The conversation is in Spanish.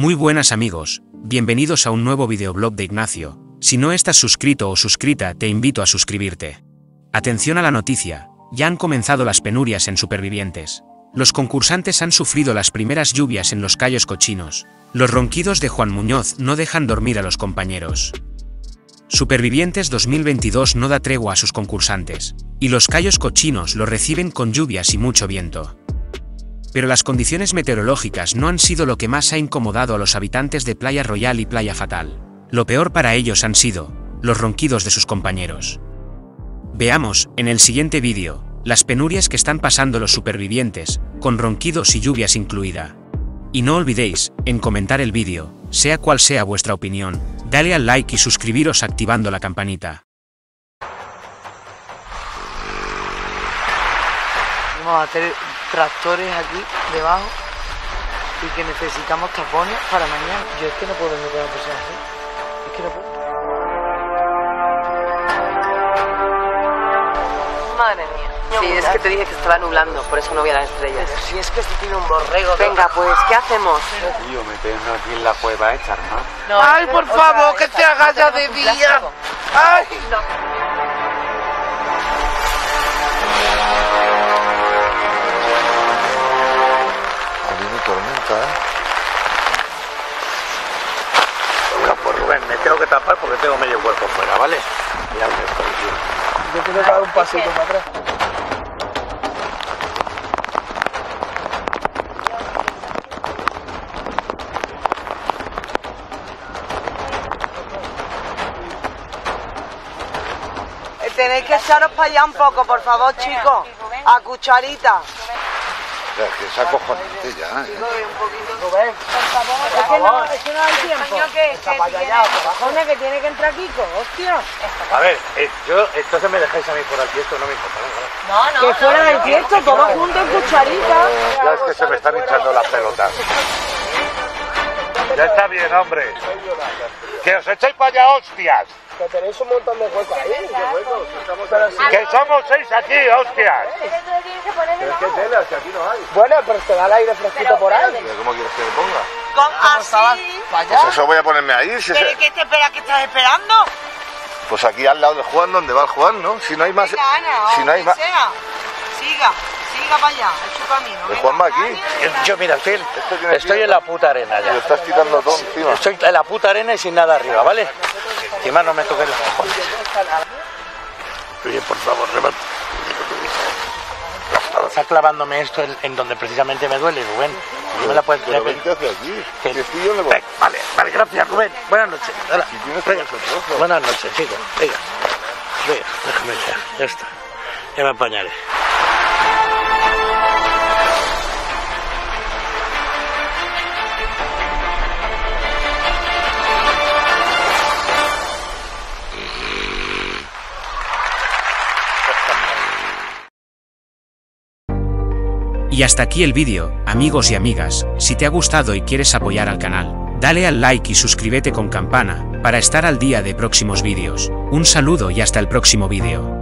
Muy buenas amigos, bienvenidos a un nuevo videoblog de Ignacio. Si no estás suscrito o suscrita, te invito a suscribirte. Atención a la noticia, ya han comenzado las penurias en Supervivientes. Los concursantes han sufrido las primeras lluvias en los Cayos Cochinos. Los ronquidos de Juan Muñoz no dejan dormir a los compañeros. Supervivientes 2022 no da tregua a sus concursantes, y los Cayos Cochinos lo reciben con lluvias y mucho viento. Pero las condiciones meteorológicas no han sido lo que más ha incomodado a los habitantes de Playa Royal y Playa Fatal. Lo peor para ellos han sido los ronquidos de sus compañeros. Veamos, en el siguiente vídeo, las penurias que están pasando los supervivientes, con ronquidos y lluvias incluida. Y no olvidéis, en comentar el vídeo, sea cual sea vuestra opinión, dale al like y suscribiros activando la campanita. Vamos a hacer tractores aquí debajo y que necesitamos tapones para mañana. Yo es que no puedo meter a la persona así. Es que no puedo. Madre mía. Sí, es que te dije que estaba nublando, por eso no vi las estrellas. Pero si es que esto tiene un borrego. Venga, pues, ¿qué hacemos? Tío, meternos aquí en la cueva esta, ¿no? No, Ay, por favor, que te hagas ya de día. Ay, no. Tormenta, Venga, pues Rubén, me tengo que tapar porque tengo medio cuerpo fuera, ¿vale? Ya me estoy, tío. Yo tengo que dar un pasito para atrás. Tenéis que echaros para allá un poco, por favor, chicos. A cucharita. Es que es acojonante ya, Rubén, por favor, es que no hay tiempo. Está para allá, cojones, que tiene que entrar Kiko, hostia. A ver, yo, entonces me dejáis a mí por aquí, esto no me importa, venga. no, Que fuera del tiesto, todos juntos en cucharita. Ya es que se me están hinchando las pelotas. Ya está bien, hombre. Que os echéis para allá, hostias. Que tenéis un montón de huecos ahí. Que somos 6 aquí, hostias. Pero qué tela, si aquí no hay. Bueno, pero te da el aire fresquito por ahí. ¿Pero cómo quieres que me ponga? Así. Pues eso voy a ponerme ahí. Si ¿Pero qué te espera que estás esperando? Pues aquí al lado de Juan, donde va el Juan, ¿no? Si no hay más... Venga, Ana, si no hay más... Siga para allá, es su camino. ¿El Juan va aquí? Yo mira, estoy en la puta arena Y ya. lo estás tirando todo encima. Estoy en la puta arena y sin nada arriba, ¿vale? Encima no me toques los cojones. Oye, por favor, remate. Está clavándome esto en donde precisamente me duele, Rubén. No me la puedes Pero vente hacia aquí. ¿Qué? Que estoy yo en el bosque. Vale, gracias, Rubén. Buenas noches. Hola. Si tienes Venga. que hacer trozo. Buenas noches, chicos. Venga, déjame ya está. Ya me apañaré. Y hasta aquí el vídeo, amigos y amigas. Si te ha gustado y quieres apoyar al canal, dale al like y suscríbete con campana, para estar al día de próximos vídeos. Un saludo y hasta el próximo vídeo.